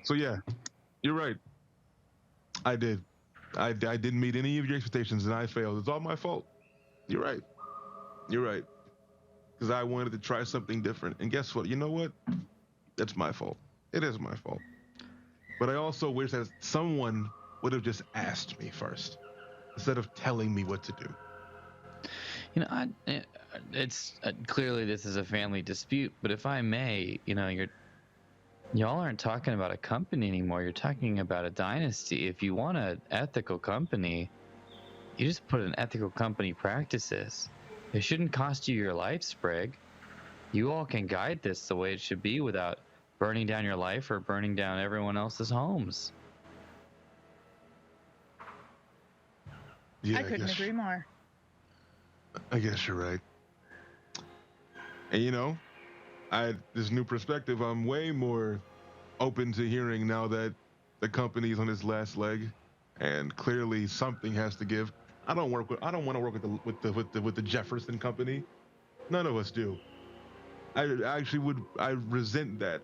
So yeah, you're right. I did. I didn't meet any of your expectations, and I failed. It's all my fault. You're right. You're right. Because I wanted to try something different. And guess what? You know what? That's my fault. It is my fault. But I also wish that someone would have just asked me first instead of telling me what to do. It's clearly this is a family dispute, but if I may, y'all aren't talking about a company anymore. You're talking about a dynasty. If you want an ethical company, you just put in ethical company practices. It shouldn't cost you your life, Sprig. You all can guide this the way it should be without burning down your life or burning down everyone else's homes. Yeah, I couldn't agree more. I guess you're right. And this new perspective, I'm way more open to hearing now that the company's on its last leg, and clearly something has to give. I don't want to work with the Jefferson company. None of us do. I resent that.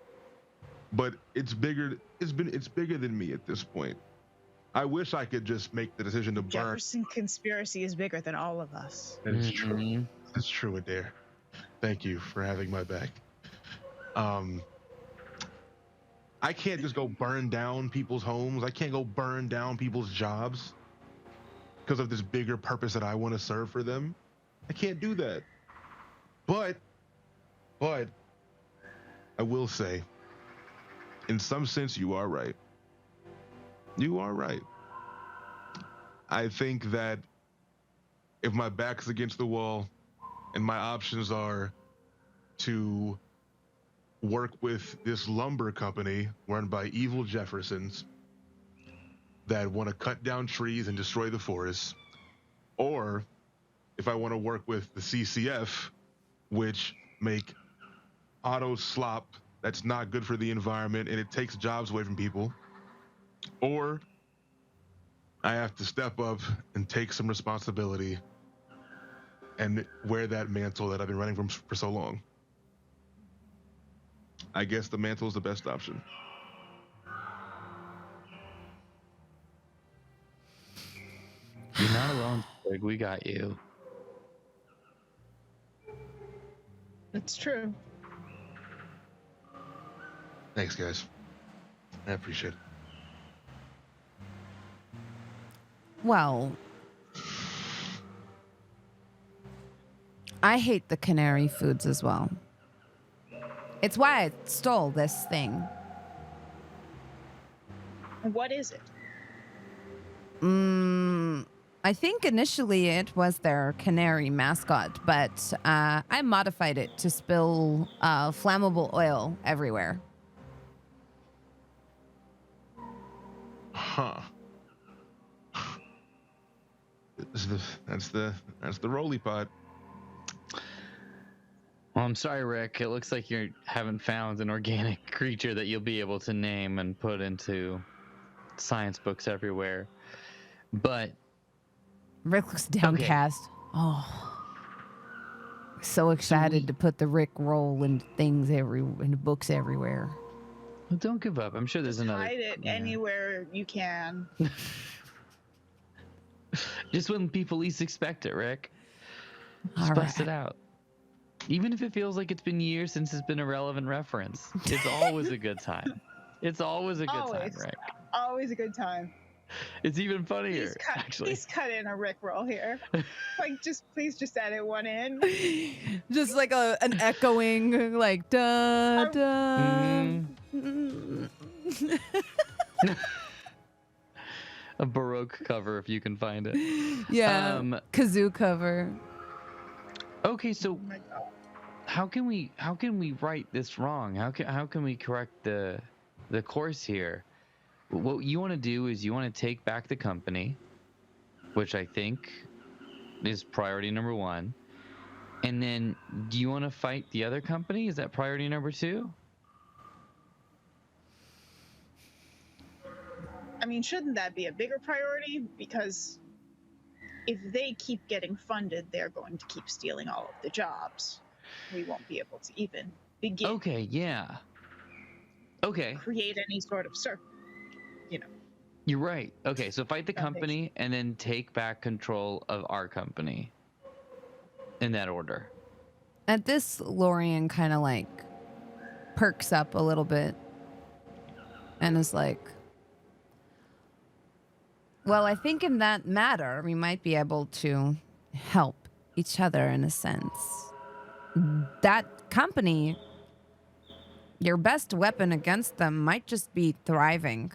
But it's bigger. It's bigger than me at this point. I wish I could just make the decision to burn. Jefferson conspiracy is bigger than all of us. That is true. That's true, Adair. Thank you for having my back. I can't just go burn down people's homes. I can't go burn down people's jobs because of this bigger purpose that I want to serve for them. I can't do that. But I will say, in some sense, you are right. You are right. I think that if my back's against the wall and my options are to work with this lumber company run by evil Jeffersons that want to cut down trees and destroy the forests, or if I want to work with the CCF, which make auto slop that's not good for the environment and it takes jobs away from people, or I have to step up and take some responsibility and wear that mantle that I've been running from for so long. I guess the mantle is the best option. You're not alone, Sprig. We got you. It's true. Thanks, guys. I appreciate it. Well, I hate the canary foods as well. It's why I stole this thing. What is it? I think initially it was their canary mascot, but I modified it to spill flammable oil everywhere. Huh. That's the roly pot. Well, I'm sorry, Rick. It looks like you haven't found an organic creature that you'll be able to name and put into science books everywhere. But Rick looks downcast. Okay. Oh, so excited to put the Rick roll in things in books everywhere. Well, don't give up. I'm sure there's another. Hide it anywhere you can. Just when people least expect it, Rick. Just bust it out. Even if it feels like it's been years since it's been a relevant reference, it's always a good time. It's always a good time, Rick. Always a good time. It's even funnier, actually. Please cut in a Rick roll here. Please just edit one in. Just like an echoing, like da da. A Baroque cover, if you can find it. Yeah, kazoo cover. Okay, so how can we right this wrong? How can we correct the course here? What you want to do is you want to take back the company, which I think is priority number 1. And then do you want to fight the other company? Is that priority number 2? I mean, shouldn't that be a bigger priority? Because if they keep getting funded, they're going to keep stealing all of the jobs. We won't be able to even begin. Okay, yeah. Okay. create any sort of You're right. Okay, so fight the That makes company and then take back control of our company. In that order. At this, Lorian kind of like perks up a little bit and is like, well, I think in that matter, we might be able to help each other in a sense. That company, your best weapon against them might just be thriving.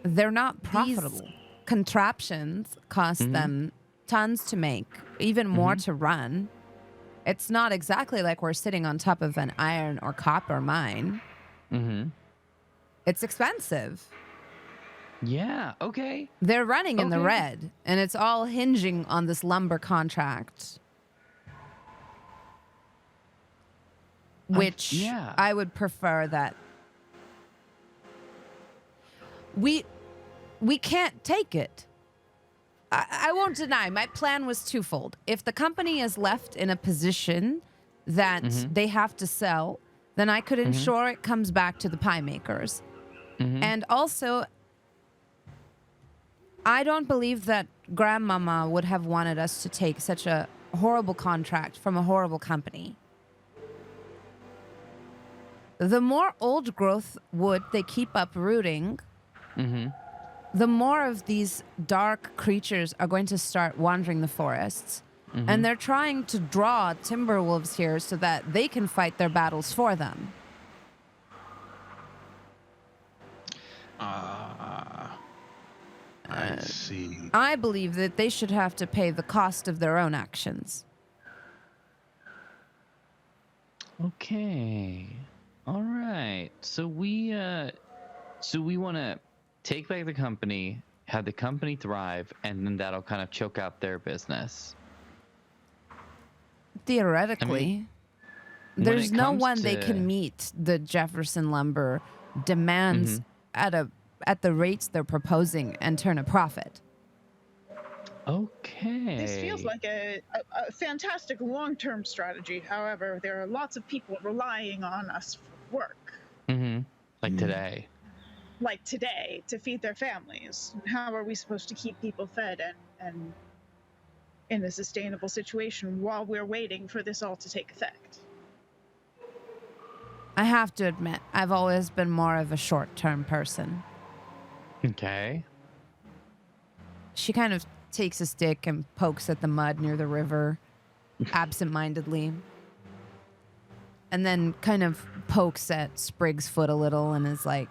They're not profitable. These contraptions cost them tons to make, even more to run. It's not exactly like we're sitting on top of an iron or copper mine. It's expensive. Yeah, okay. They're running in the red, and it's all hinging on this lumber contract. Which I would prefer that we can't take it. I won't deny, my plan was twofold. If the company is left in a position that they have to sell, then I could ensure it comes back to the pie makers. And also, I don't believe that Grandmama would have wanted us to take such a horrible contract from a horrible company. The more old growth wood they keep uprooting, the more of these dark creatures are going to start wandering the forests. And they're trying to draw timber wolves here so that they can fight their battles for them. I see. I believe that they should have to pay the cost of their own actions. Okay. All right. So we want to take back the company, have the company thrive, and then that'll kind of choke out their business. Theoretically, there's no one they can meet the Jefferson lumber demands at the rates they're proposing and turn a profit. Okay. This feels like a fantastic long-term strategy. However, there are lots of people relying on us for work. Like today. Like today, to feed their families. How are we supposed to keep people fed and in a sustainable situation while we're waiting for this all to take effect? I have to admit, I've always been more of a short-term person. Okay. She kind of takes a stick and pokes at the mud near the river, absent-mindedly. And then kind of pokes at Sprig's foot a little and is like,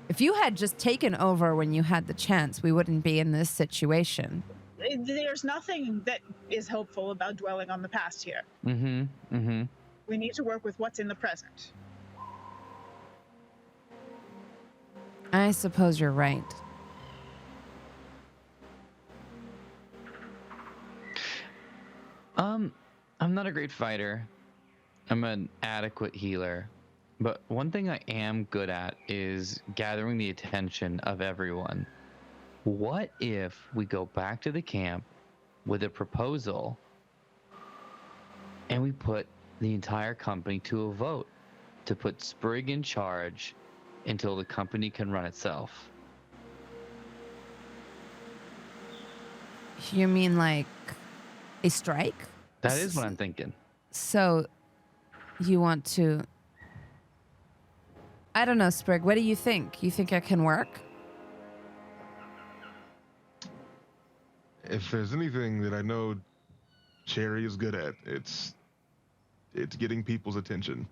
if you had just taken over when you had the chance, we wouldn't be in this situation. There's nothing that is hopeful about dwelling on the past here. We need to work with what's in the present. I suppose you're right. I'm not a great fighter. I'm an adequate healer. But one thing I am good at is gathering the attention of everyone. What if we go back to the camp with a proposal and we put the entire company to a vote to put Sprig in charge until the company can run itself? You mean like a strike? That is what I'm thinking. So you want to... I don't know, Sprig. What do you think? You think it can work? If there's anything that I know Chyrre is good at, it's getting people's attention.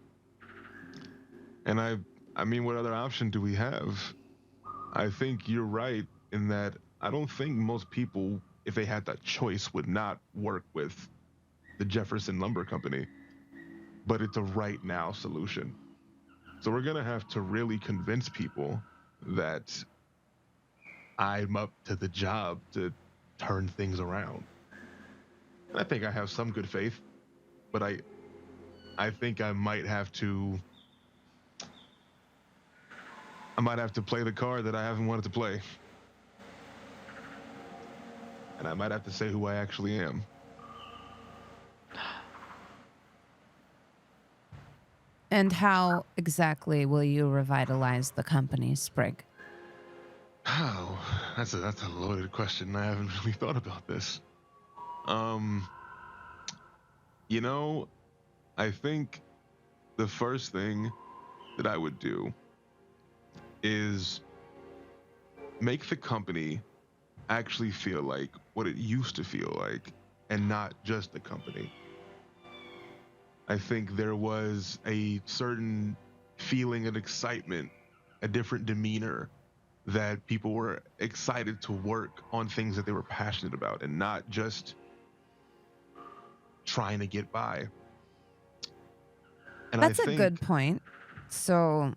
And I mean, what other option do we have? I think you're right in that I don't think most people, if they had that choice, would not work with the Jefferson Lumber Company. But it's a right now solution. So we're going to have to really convince people that I'm up to the job to turn things around. And I think I have some good faith, but I think I might have to play the card that I haven't wanted to play. And I might have to say who I actually am. And how exactly will you revitalize the company, Sprig? Oh, that's a loaded question. I haven't really thought about this. You know, I think the first thing that I would do is make the company actually feel like what it used to feel like, and not just a company. I think there was a certain feeling of excitement, a different demeanor, that people were excited to work on things that they were passionate about and not just trying to get by. And That's I a think, good point. So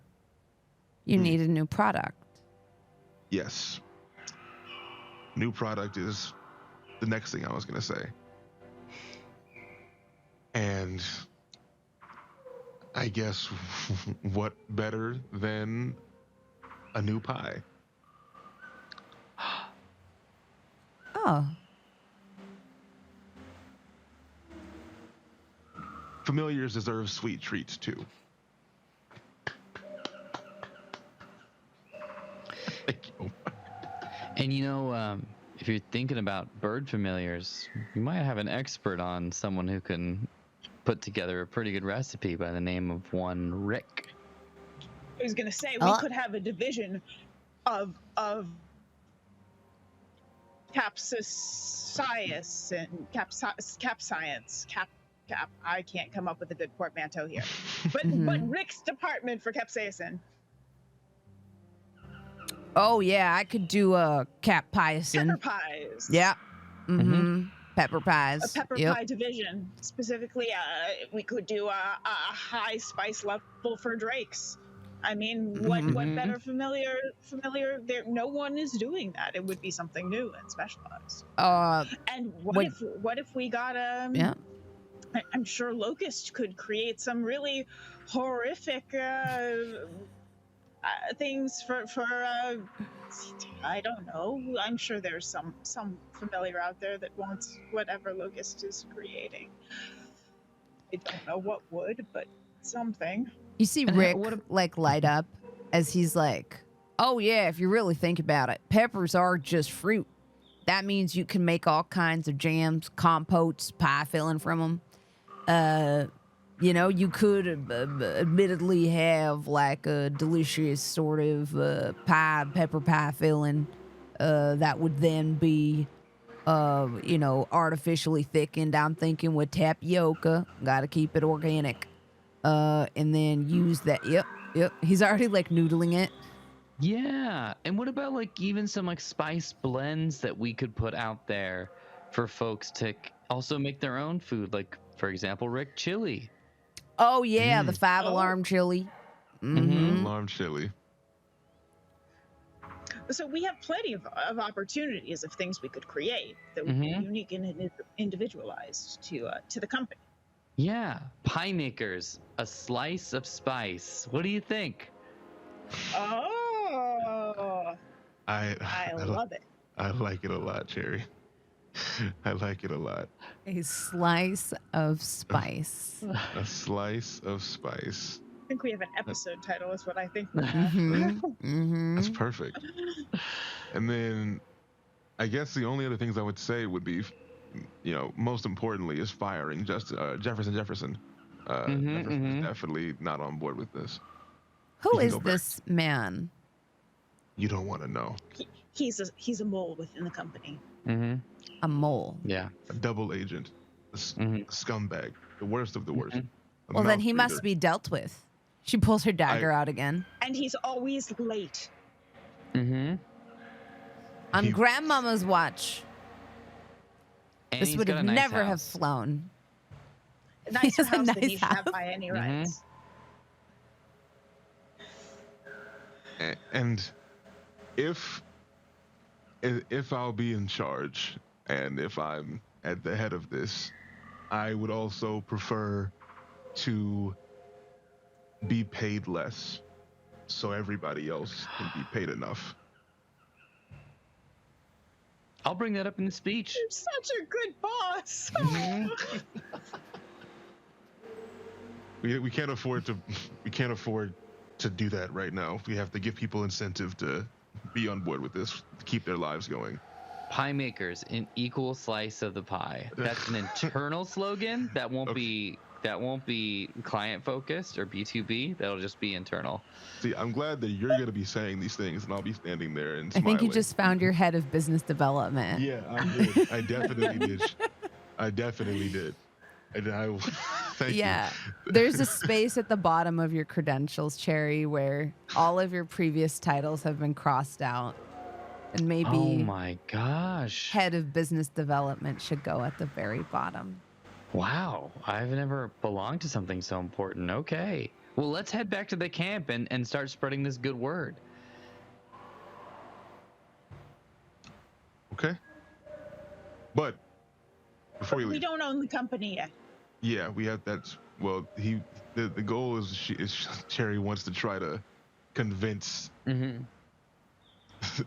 you need a new product. yes, new product is the next thing I was going to say. And I guess what better than a new pie? Oh, Familiars deserve sweet treats too. Thank you. And if you're thinking about bird familiars, you might have an expert on someone who can put together a pretty good recipe by the name of one Rick. I was gonna say we could have a division of capsaicus and cap science. I can't come up with a good portmanteau here, but Rick's department for capsaicin. Oh yeah, I could do a capsaicin. Pepper pies. Yeah. Pepper pies. A pepper pie division. Specifically, we could do a high spice level for drakes. I mean, what better familiar there? No one is doing that. It would be something new and specialized. And what if we got yeah. I'm sure Locust could create some really horrific things for I don't know. I'm sure there's some familiar out there that wants whatever Locust is creating. I don't know what would, but something. You see Rick light up as he's like, "Oh yeah, if you really think about it, peppers are just fruit. That means you can make all kinds of jams, compotes, pie filling from them. You could admittedly have like a delicious sort of pepper pie filling that would then be, artificially thickened. I'm thinking with tapioca. Got to keep it organic. And then use that. Yep. He's already like noodling it. Yeah. And what about like even some like spice blends that we could put out there for folks to also make their own food? Like, for example, Rick chili. Oh yeah, the 5-alarm chili. Alarm chili. So we have plenty of opportunities of things we could create that would be unique and individualized to the company. Yeah, pie makers, a slice of spice. What do you think? Oh, I love it. I like it a lot, Chyrre. I like it a lot. A slice of spice. A slice of spice. I think we have an episode title is what I think. That's perfect. And then I guess the only other things I would say would be, most importantly is firing Jefferson. Jefferson is definitely not on board with this. Who is this man? You don't want to know. He's a mole within the company. A mole. Yeah. A double agent. A scumbag. The worst of the worst. Well, then he must be dealt with. She pulls her dagger out again. And he's always late. On Grandmama's watch. And this would have never have flown. A nicer house than he should have by any rights. And if I'll be in charge and if I'm at the head of this, I would also prefer to be paid less so everybody else can be paid enough. I'll bring that up in the speech. You're such a good boss. we can't afford to do that right now. We have to give people incentive to be on board with this, to keep their lives going. Pie makers, an equal slice of the pie. That's an internal slogan. That won't be client focused or B2B. That'll just be internal. See, I'm glad that you're gonna be saying these things, and I'll be standing there and I smiling. think you just found your head of business development. Yeah, I did. I definitely did. I definitely did. And I will thank you. Yeah. There's a space at the bottom of your credentials, Chyrre, where all of your previous titles have been crossed out. And maybe Oh my gosh. head of business development should go at the very bottom. Wow. I've never belonged to something so important. Okay. Well, let's head back to the camp and start spreading this good word. Okay. But before you We leave, don't own the company yet. yeah, we have that. Well, the goal is Chyrre wants to try to convince Mm-hmm.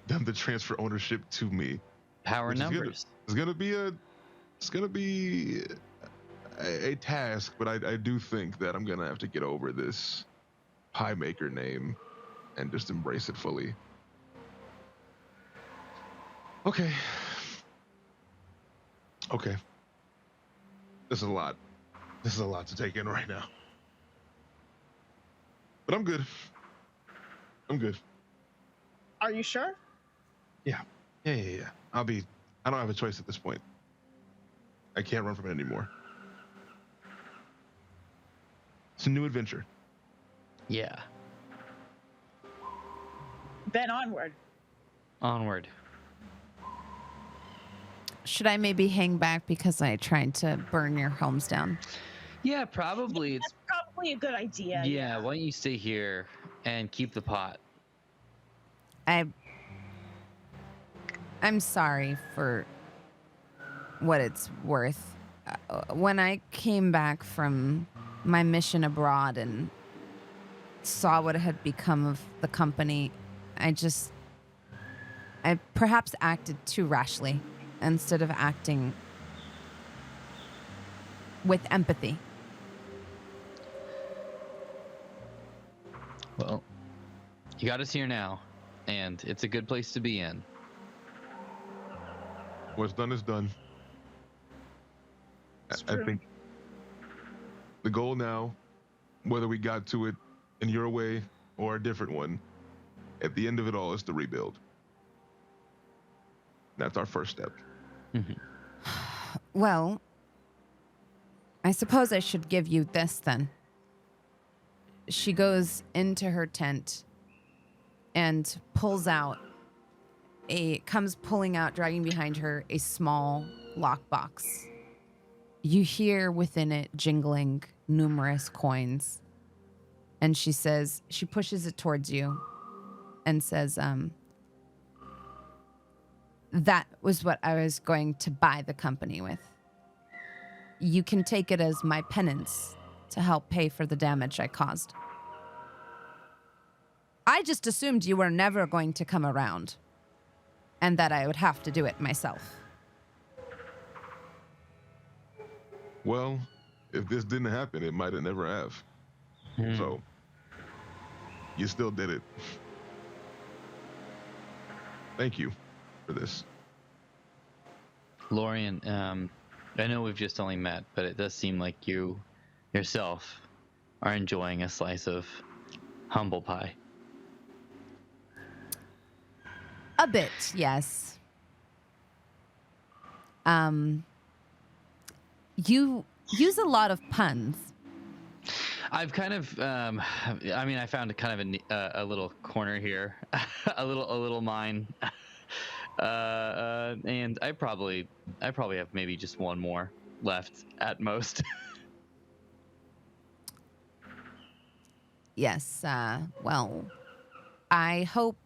them to transfer ownership to me. Power Which is numbers. It's gonna be a task, but I do think that I'm gonna have to get over this pie maker name and just embrace it fully. Okay. This is a lot. This is a lot to take in right now. But I'm good. Are you sure? Yeah. I don't have a choice at this point. I can't run from it anymore. It's a new adventure. Yeah. Then onward. Onward. Should I maybe hang back because I tried to burn your homes down? Yeah, probably. It's That's probably a good idea. yeah. Why don't you stay here and keep the pot? I'm sorry for what it's worth. When I came back from my mission abroad and saw what had become of the company, I perhaps acted too rashly instead of acting with empathy. Well, you got us here now, and it's a good place to be in. What's done is done. It's I true. think the goal now, whether we got to it in your way or a different one, at the end of it all is to rebuild. That's our first step. Well, I suppose I should give you this then. She goes into her tent and comes pulling out, dragging behind her, a small lockbox. You hear within it jingling numerous coins. And she pushes it towards you and says, that was what I was going to buy the company with. You can take it as my penance to help pay for the damage I caused. I just assumed you were never going to come around and that I would have to do it myself. Well, if this didn't happen, it might have never have. So, you still did it. Thank you for this. Lorian, I know we've just only met, but it does seem like you yourself are enjoying a slice of humble pie. A bit, yes. You use a lot of puns. I've kind of, I found kind of a little corner here, a little mine, and I probably have maybe just one more left at most. Yes, well, I hope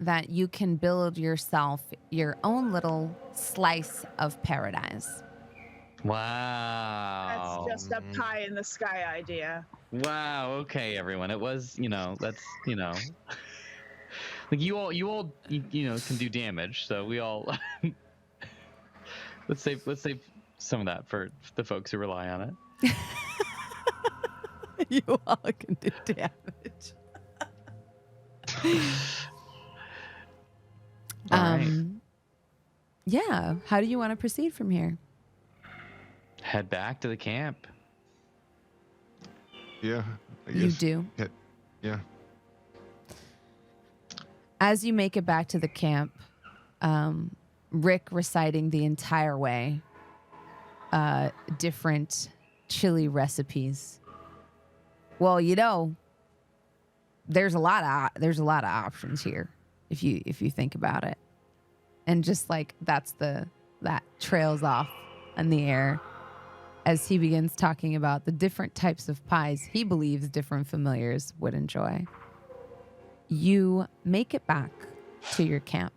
that you can build yourself your own little slice of paradise. Wow. That's just a pie in the sky idea. Wow. Okay, everyone. It was, that's, like you all, can do damage. So we all, let's save some of that for the folks who rely on it. You all can do damage. All right. Yeah. How do you want to proceed from here? Head back to the camp. Yeah, I You guess. do. Yeah. As you make it back to the camp, Rick reciting the entire way different chili recipes. Well, there's a lot of options here if you think about it, and just like that trails off in the air as he begins talking about the different types of pies he believes different familiars would enjoy. You make it back to your camp.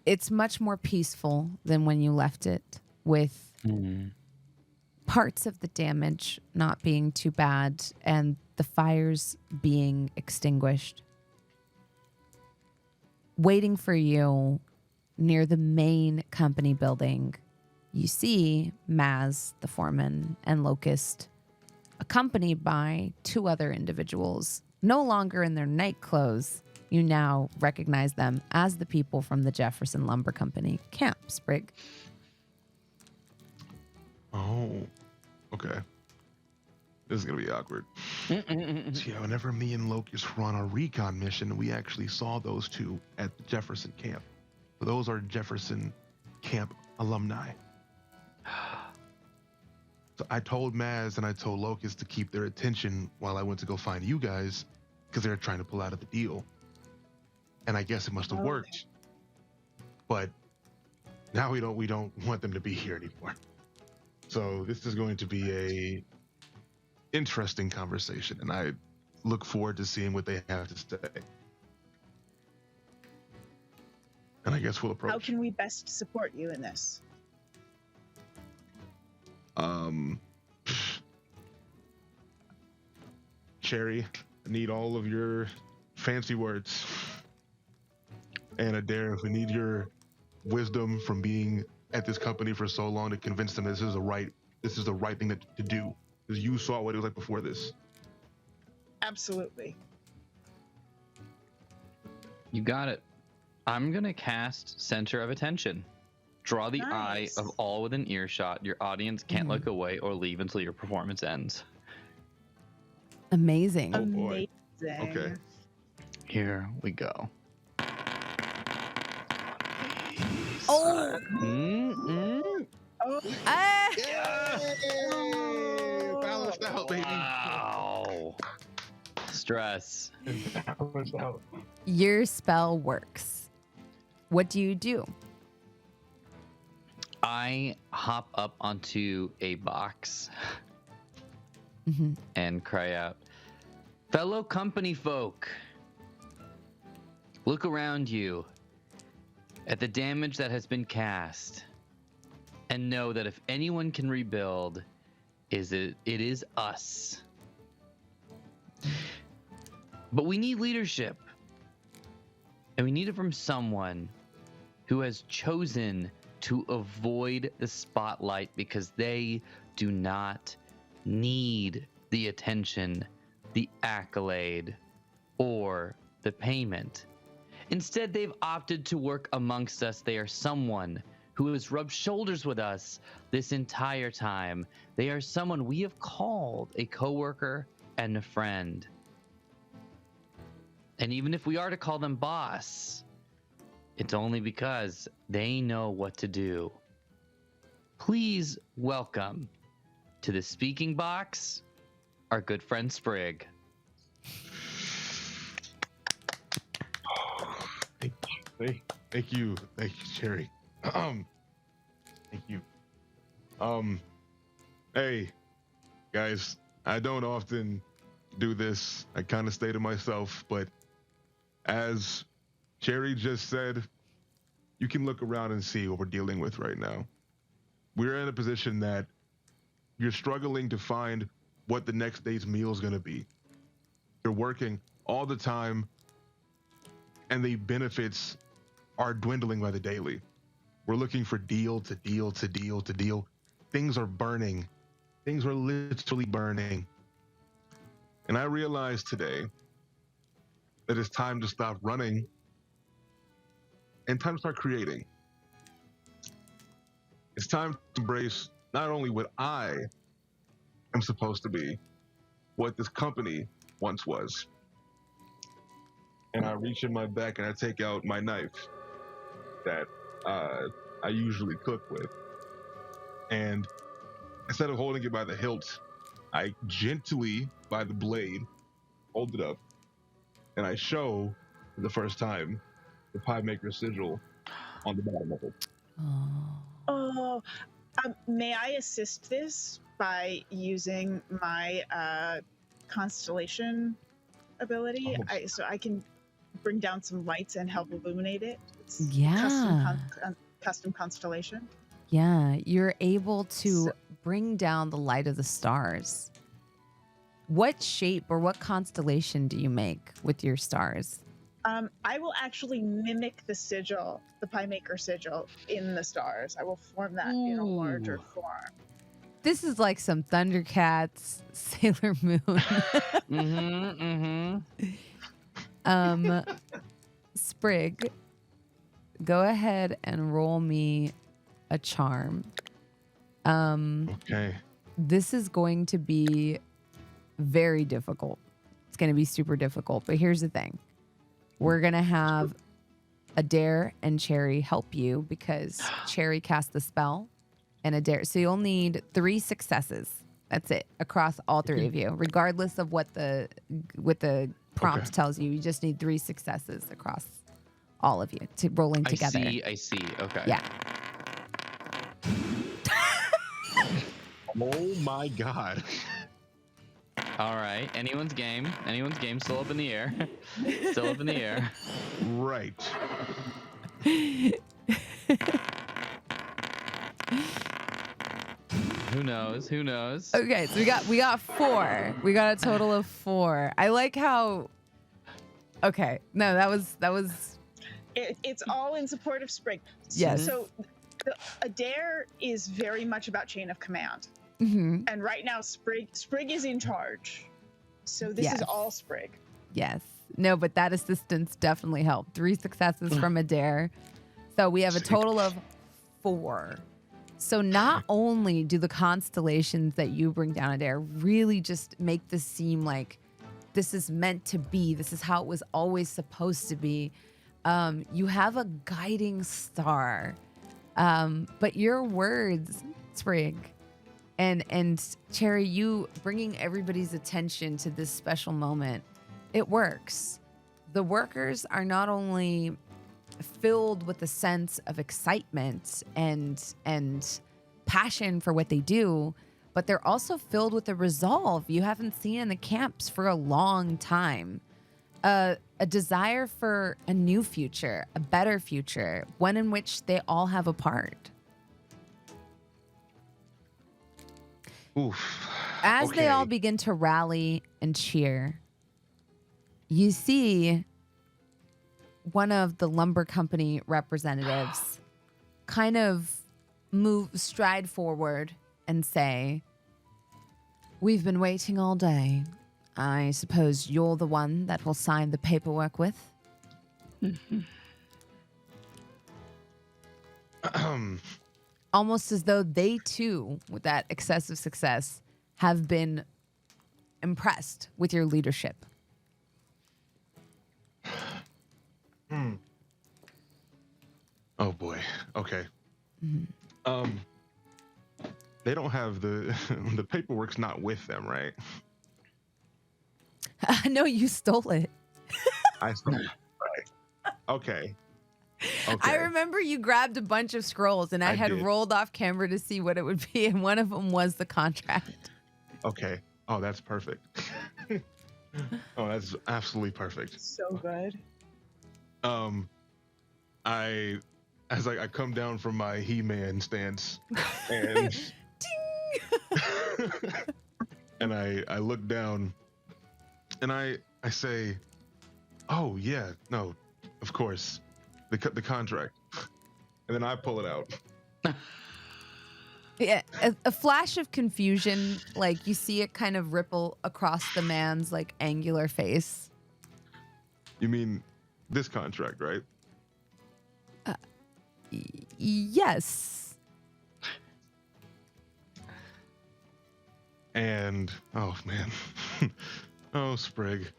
It's much more peaceful than when you left it, with parts of the damage not being too bad and the fires being extinguished. Waiting for you near the main company building, you see Maz, the foreman, and Locust, accompanied by two other individuals, no longer in their night clothes. You now recognize them as the people from the Jefferson Lumber Company camp, Sprig. Oh, okay. This is gonna be awkward. So yeah, whenever me and Locust were on our recon mission, we actually saw those two at the Jefferson camp. So those are Jefferson camp alumni. So I told Maz and I told Locust to keep their attention while I went to go find you guys, because they were trying to pull out of the deal. And I guess it must have worked. But now we don't want them to be here anymore. So this is going to be a interesting conversation, and I look forward to seeing what they have to say. And I guess we'll approach. How can we best support you in this? Chyrre, I need all of your fancy words. And Adair, we need your wisdom from being at this company for so long to convince them this is the right thing to do. Because you saw what it was like before this. Absolutely. You got it. I'm gonna cast Center of Attention. Draw the eye of all within earshot. Your audience can't look away or leave until your performance ends. Amazing. Oh boy. Amazing. Okay. Here we go. Oh! Oh, Balanced out, baby. Wow. Stress. Balanced out. Your spell works. What do you do? I hop up onto a box and cry out, "Fellow company folk, look around you at the damage that has been cast, and know that if anyone can rebuild, it is us. But we need leadership, and we need it from someone who has chosen to avoid the spotlight because they do not need the attention, the accolade, or the payment. Instead, they've opted to work amongst us. They are someone who has rubbed shoulders with us this entire time. They are someone we have called a coworker and a friend. And even if we are to call them boss, it's only because they know what to do. Please welcome to the speaking box, our good friend Sprig." Thank you, Chyrre. Thank you. Hey, guys, I don't often do this. I kind of stay to myself, but as Chyrre just said, you can look around and see what we're dealing with right now. We're in a position that you're struggling to find what the next day's meal is going to be. You're working all the time, and the benefits are dwindling by the daily. We're looking for deal to deal to deal to deal. Things are burning. Things are literally burning. And I realized today that it's time to stop running and time to start creating. It's time to embrace not only what I am supposed to be, what this company once was. And I reach in my back and I take out my knife that I usually cook with. And instead of holding it by the hilt, I gently, by the blade, hold it up, and I show, for the first time, the pie maker sigil on the bottom of it. Oh, may I assist this by using my constellation ability? So I can bring down some lights and help illuminate it. It's custom constellation. Yeah, you're able to bring down the light of the stars. What shape or what constellation do you make with your stars? I will actually mimic the sigil, the pie maker sigil, in the stars. I will form that in a larger form. This is like some Thundercats, Sailor Moon. Sprig, go ahead and roll me a charm. Okay. This is going to be very difficult. It's going to be super difficult. But here's the thing. We're going to have Adair and Chyrre help you because Chyrre cast the spell and Adair. So you'll need 3 successes. That's it across all 3 of you, regardless of what the prompt tells you. You just need 3 successes across all of you to rolling together. I see. Okay. Yeah. Oh my God. All right. Anyone's game. Still up in the air. Still up in the air. Right. Who knows? Okay, so we got 4. We got a total of 4. I like how. Okay, no, that was. It's all in support of Sprig. Yes. So Adair is very much about chain of command. Mm-hmm. And right now, Sprig is in charge. So this is all Sprig. Yes. No, but that assistance definitely helped. 3 successes from Adair. So we have a total of 4. So not only do the constellations that you bring down, Adair, really just make this seem like this is meant to be. This is how it was always supposed to be. You have a guiding star. But your words, Sprig, and Chyrre, you bringing everybody's attention to this special moment, it works. The workers are not only filled with a sense of excitement and passion for what they do, but they're also filled with a resolve you haven't seen in the camps for a long time. A desire for a new future, a better future, one in which they all have a part. Oof. As they all begin to rally and cheer, you see one of the lumber company representatives kind of stride forward and say, "We've been waiting all day. I suppose you're the one that will sign the paperwork with?" Almost as though they too, with that excessive success, have been impressed with your leadership. Oh boy. Okay. They don't have the paperwork's not with them, right? No, you stole it. I stole it. Right. Okay. I remember you grabbed a bunch of scrolls, and I had did. rolled off camera to see what it would be, and one of them was the contract. Okay. Oh, that's perfect. Oh, that's absolutely perfect. So good. I come down from my He-Man stance, and and I look down, and I say, "Oh yeah, no, of course, the contract. and then I pull it out. Yeah, a flash of confusion, like you see it kind of ripple across the man's like angular face. You mean this contract, right? Yes. And oh man, oh Sprig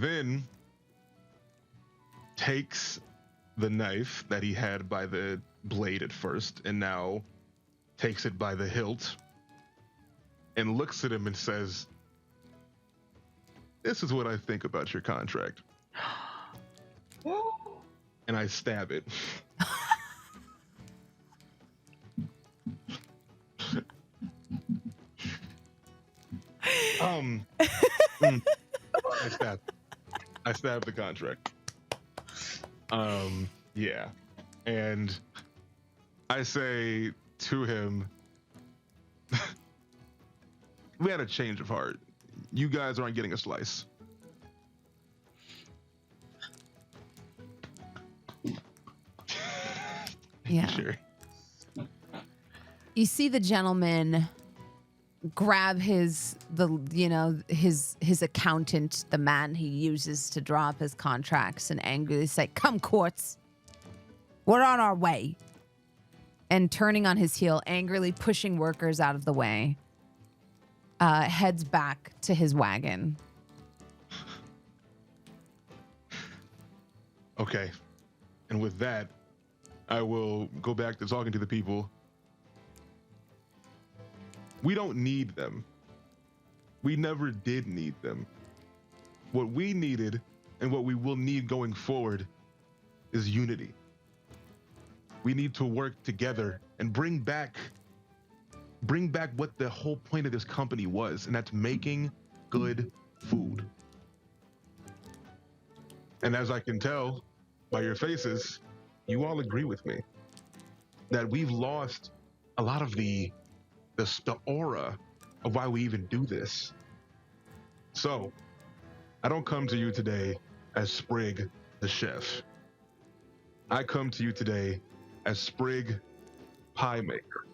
then takes the knife that he had by the blade at first, and now takes it by the hilt, and looks at him and says, "This is what I think about your contract." And I stab it. I stabbed the contract. Yeah. And I say to him, we had a change of heart. You guys aren't getting a slice. Yeah. Sure. You see the gentleman grab his accountant, the man he uses to draw up his contracts, and angrily say, "Come, Quartz, we're on our way." And turning on his heel, angrily pushing workers out of the way, heads back to his wagon. Okay. And with that, I will go back to talking to the people. We don't need them. We never did need them. What we needed and what we will need going forward is unity. We need to work together and bring back what the whole point of this company was, and that's making good food. And as I can tell by your faces, you all agree with me that we've lost a lot of the aura of why we even do this. So I don't come to you today as Sprig the chef. I come to you today as Sprig Pie Maker.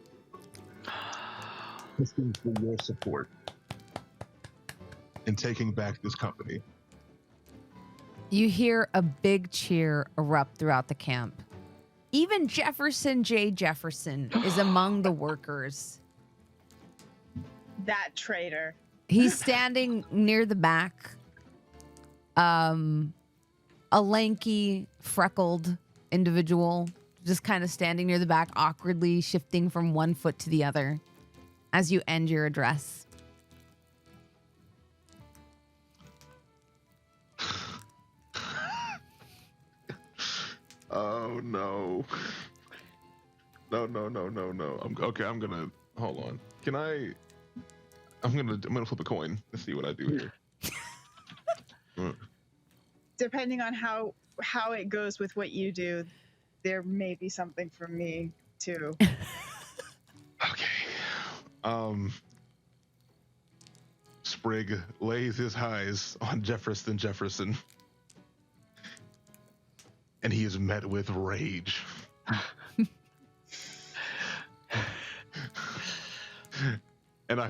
Looking for your support in taking back this company. You hear a big cheer erupt throughout the camp. Even Jefferson J. Jefferson is among the workers. That traitor. He's standing near the back. A lanky, freckled individual, just kind of standing near the back, awkwardly shifting from one foot to the other as you end your address. Oh no. No. I'm gonna hold on. I'm gonna flip a coin to see what I do here. Depending on how it goes with what you do, there may be something for me too. Okay. Sprig lays his eyes on Jefferson, and he is met with rage. And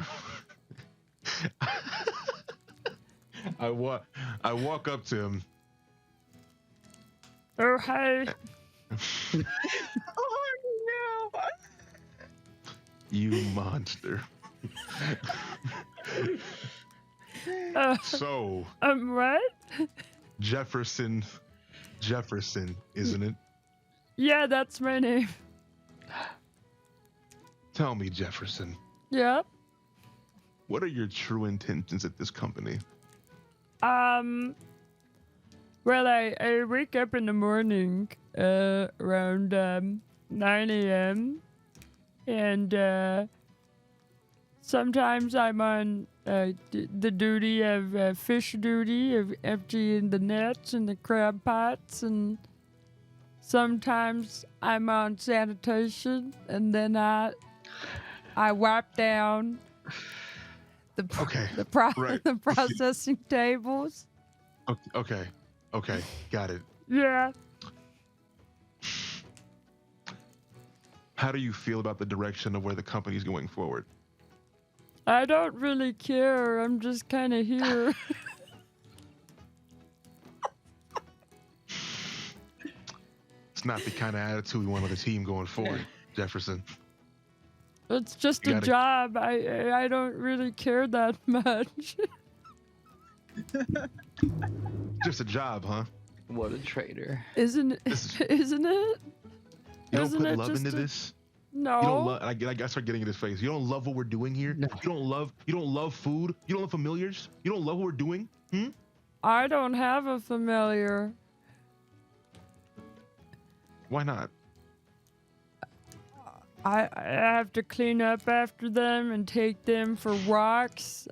I walk up to him. Oh, hey. Oh no! You monster. So. What? Jefferson, isn't it? Yeah, that's my name. Tell me, Jefferson. Yep. What are your true intentions at this company? Well, I wake up in the morning around 9 a.m. and sometimes I'm on the duty of fish duty, of emptying the nets and the crab pots, and sometimes I'm on sanitation, and then I wipe down the processing tables. Okay, got it. Yeah. How do you feel about the direction of where the company's going forward? I don't really care. I'm just kind of here. It's not the kind of attitude we want on the team going forward, Jefferson. It's just You a gotta- job. I don't really care that much. Just a job, huh? What a traitor. Isn't it? This Isn't it? You don't Isn't put it love just into a- this. No. You don't love. I start getting in his face. You don't love what we're doing here. No. You don't love. You don't love food. You don't love familiars. You don't love what we're doing. Hmm? I don't have a familiar. Why not? I have to clean up after them and take them for walks.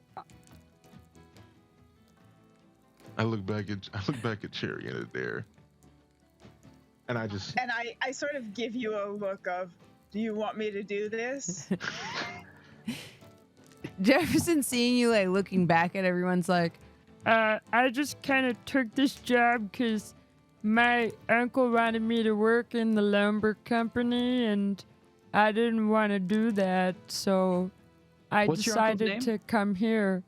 I look back at Chyrre and Adair, and I just. And I sort of give you a look of, do you want me to do this? Jefferson seeing you like looking back at everyone's like, I just kind of took this job because my uncle wanted me to work in the lumber company, and I didn't want to do that, so I What's your uncle's decided name? to come here.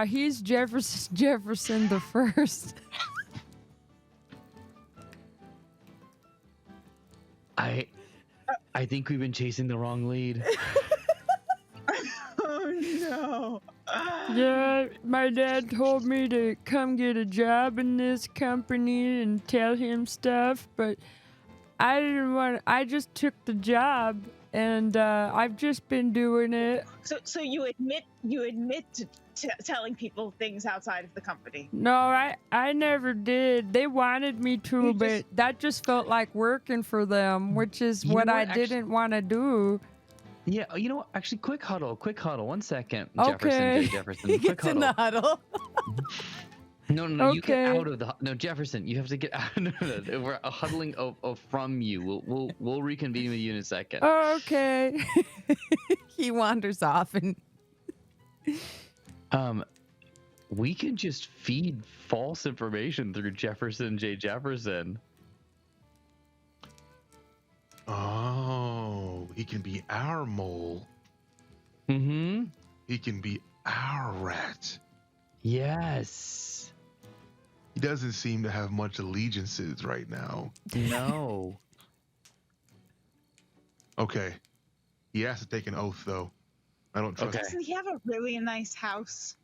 He's Jefferson the First. I think we've been chasing the wrong lead. Oh no. Yeah, my dad told me to come get a job in this company and tell him stuff, but I didn't want. I just took the job, and I've just been doing it. So you admit to telling people things outside of the company. No, I never did. They wanted me to, You but just- that just felt like working for them, which is You what know I what, actually- didn't want to do. Yeah, you know what? Actually, quick huddle. 1 second. Okay. Jefferson. he Quick gets in the huddle. No, you get Okay. out of the. No, Jefferson, you have to get out. No. We're huddling from you. We'll reconvene with you in a second. Oh, okay. He wanders off and We can just feed false information through Jefferson J. Jefferson. Oh, he can be our mole. Mm-hmm. He can be our rat. Yes. He doesn't seem to have much allegiances right now. No. Okay. He has to take an oath, though. I don't trust Okay. Doesn't he have a really nice house?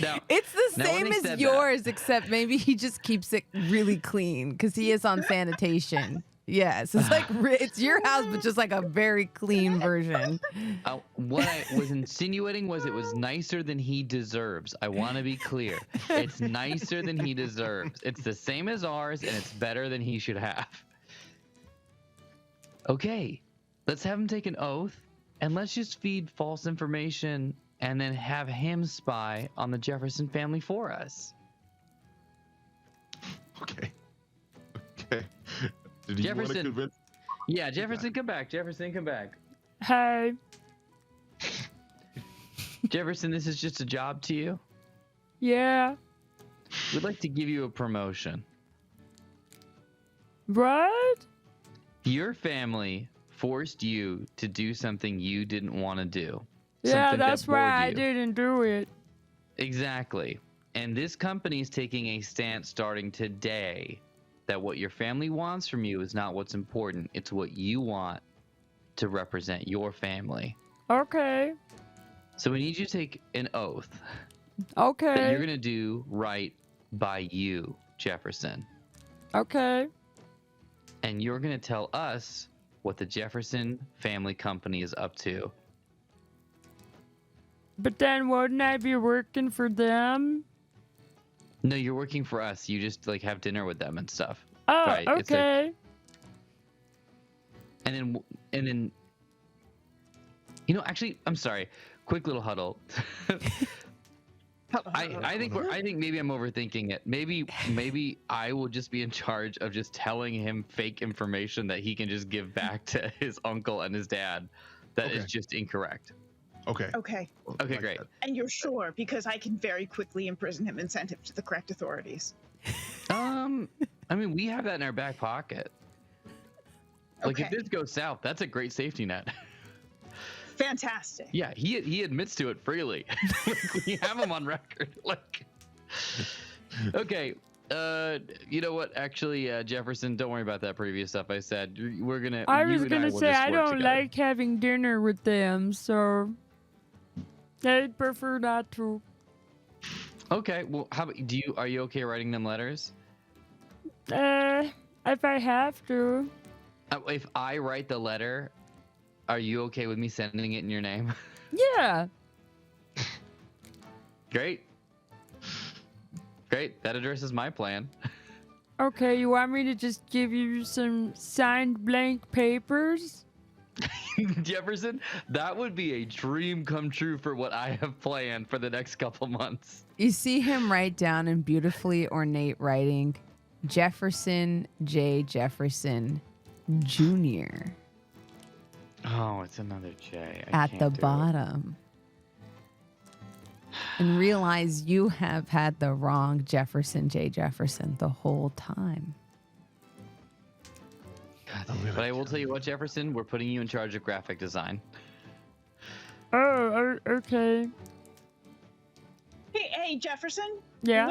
Now, it's the Now, when same they as said that- yours, except maybe he just keeps it really clean because he is on sanitation. Yes, it's like it's your house, but just like a very clean version. what I was insinuating was it was nicer than he deserves. I want to be clear. It's nicer than he deserves. It's the same as ours, and it's better than he should have. Okay, let's have him take an oath, and let's just feed false information and then have him spy on the Jefferson family for us. Okay. Okay. Did you want to Jefferson. convince? Yeah, Jefferson, come back. Jefferson, come back. Hey, Jefferson, this is just a job to you. yeah. We'd like to give you a promotion. What? Your family forced you to do something you didn't want to do. Yeah, Something that that's why bored I you. didn't do it. Exactly. And this company is taking a stance starting today that what your family wants from you is not what's important. It's what you want to represent your family. Okay. So we need you to take an oath that Okay. you're going to do right by you, Jefferson. Okay. And you're going to tell us what the Jefferson family company is up to. But then wouldn't I be working for them? No, you're working for us. You just like have dinner with them and stuff. Oh, Right, it's a- okay. And then, you know, actually, I'm sorry. Quick little huddle. I think maybe I'm overthinking it. Maybe I will just be in charge of just telling him fake information that he can just give back to his uncle and his dad. That is Okay. just incorrect. Okay. Okay. Okay, Like great. that. And you're sure? Because I can very quickly imprison him and send him to the correct authorities. I mean, we have that in our back pocket. Like, if Okay. this goes south, that's a great safety net. Fantastic. Yeah, he admits to it freely. Like, we have him on record. Like, okay, you know what? Actually, Jefferson, don't worry about that previous stuff I said. We're gonna. I you was and gonna will say just I work don't together. like having dinner with them, so I'd prefer not to. Okay, well, how about are you okay writing them letters? If I have to. If I write the letter, are you okay with me sending it in your name? Yeah. Great. Great. That addresses my plan. Okay, you want me to just give you some signed blank papers? Jefferson, that would be a dream come true for what I have planned for the next couple months. You see him write down in beautifully ornate writing, Jefferson J. Jefferson Jr. Oh, it's another J. at the bottom. And realize you have had the wrong Jefferson J. Jefferson the whole time. But I will tell you what, Jefferson, we're putting you in charge of graphic design. Oh, okay. Hey, Jefferson. Yeah.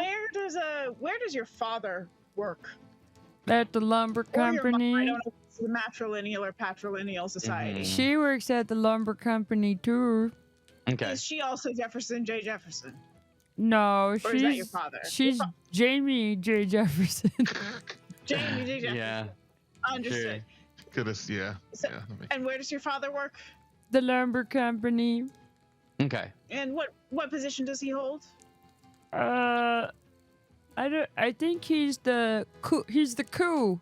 Where does your father work? At the lumber Or your company. mom? I don't know if it's the matrilineal or patrilineal society. She works at the lumber company too. Okay. Is she also Jefferson J. Jefferson? No, Or is that your father? She's Jamie J. Jefferson. Jamie J. Jefferson. Yeah. Understood. Goodness, yeah. So- Yeah. And where does your father work? The lumber company. Okay. And what position does he hold? I think he's the coup.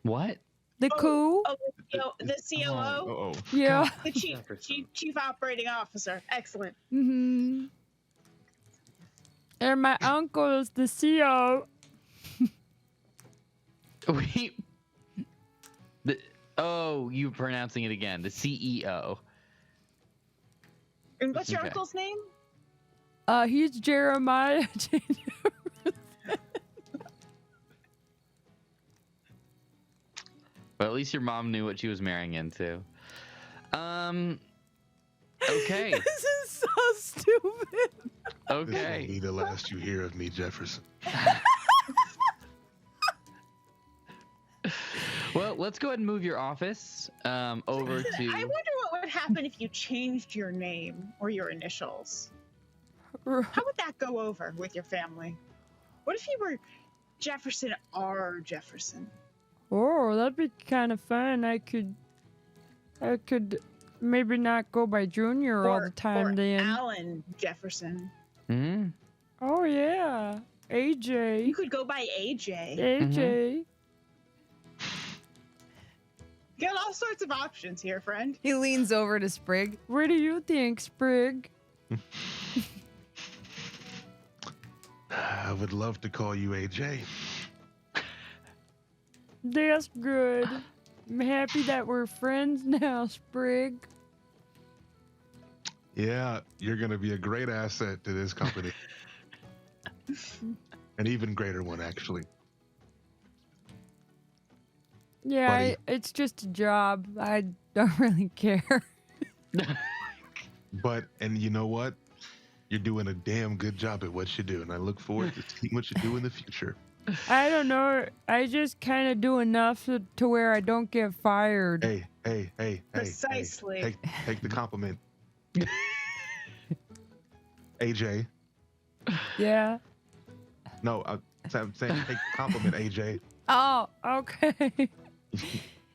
What? The coup? Oh, the COO? Oh. Yeah. The chief operating officer. Excellent. Mm-hmm. And my uncle is the CEO. You pronouncing it again. The CEO. And what's your Okay. uncle's name? He's Jeremiah. Well, at least your mom knew what she was marrying into. Okay. This is so stupid. This will Okay. be the last you hear of me, Jefferson. Well, let's go ahead and move your office over to. I wonder what would happen if you changed your name or your initials. How would that go over with your family? What if you were Jefferson R. Jefferson? Oh, that'd be kind of fun. I could maybe not go by Junior all the time or then. Alan Jefferson. Mhm. Oh yeah, You AJ. could go by AJ. AJ. You got all sorts of options here, friend. He leans over to Sprig. What do you think, Sprig? I would love to call you AJ. That's good. I'm happy that we're friends now, Sprig. Yeah, you're going to be a great asset to this company. An even greater one, actually. Yeah, Buddy. it's just a job. I don't really care. And you know what? You're doing a damn good job at what you do, and I look forward to seeing what you do in the future. I don't know. I just kind of do enough to where I don't get fired. Hey. Precisely. Take the compliment. AJ. Yeah. No, I'm saying take the compliment, AJ. Oh, okay.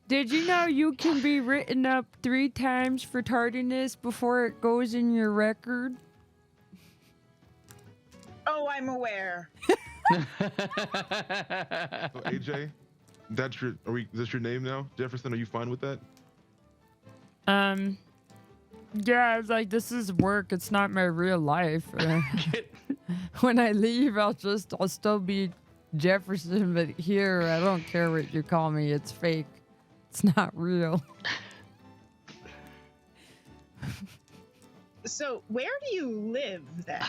Did you know you can be written up 3 times for tardiness before it goes in your record? Oh, I'm aware. So AJ, is this your name now? Jefferson, are you fine with that? Yeah, it's like, this is work. It's not my real life. When I leave, I'll still be Jefferson, but here, I don't care what you call me. It's fake. It's not real. So, where do you live then?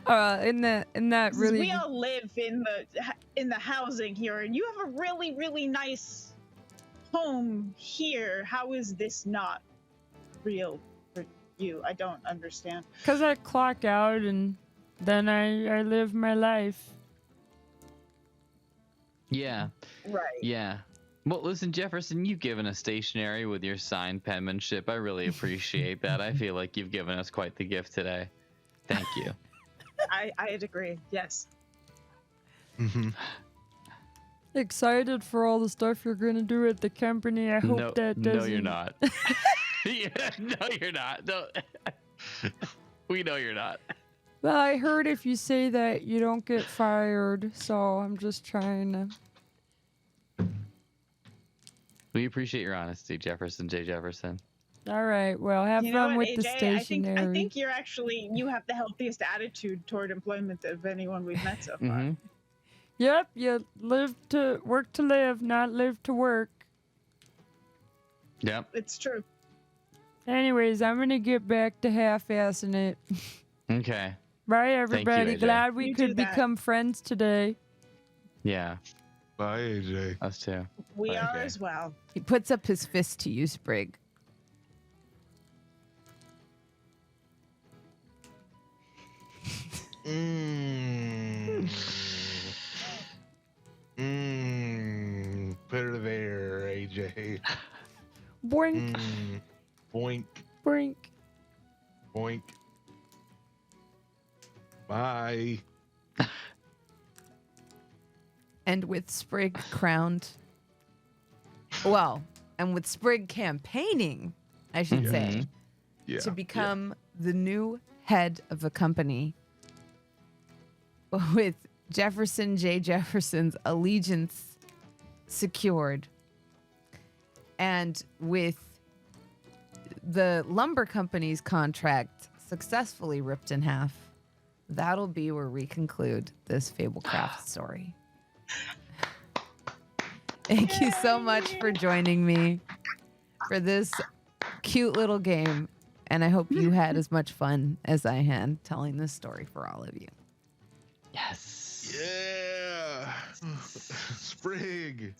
in that really. We all live in the housing here, and you have a really, really nice home here. How is this not real for you? I don't understand. Because I clock out and then I live my life. Yeah. Right. Yeah. Well, listen, Jefferson, you've given us stationery with your signed penmanship. I really appreciate that. I feel like you've given us quite the gift today. Thank you. I'd agree. Yes. Mm-hmm. Excited for all the stuff you're gonna do at the company. I hope that doesn't. No, you're not. Yeah, no, you're not. No. We know you're not. Well, I heard if you say that, you don't get fired. So I'm just trying to. We appreciate your honesty, Jefferson J. Jefferson. All right. Well, have You know fun what, with the AJ? stationery. I think you have the healthiest attitude toward employment of anyone we've met so far. Mm-hmm. Yep. You work to live, not live to work. Yep. It's true. Anyways, I'm gonna get back to half-assing it. Okay. Bye, everybody. AJ. Glad we You could do that. become friends today. Yeah. Bye, AJ. Us too. We Right. are Okay. as well. He puts up his fist to you, Sprig. Put her there, AJ. Boink, Boink, boink. boink. Bye. And with Sprig crowned, well, and with Sprig campaigning, I should say, Yeah. to become the new head of the company, with Jefferson J. Jefferson's allegiance secured, and with the lumber company's contract successfully ripped in half, that'll be where we conclude this Fablecraft story. Thank you so much for joining me for this cute little game. And I hope you had as much fun as I had telling this story for all of you. Yes. Yeah. Sprig.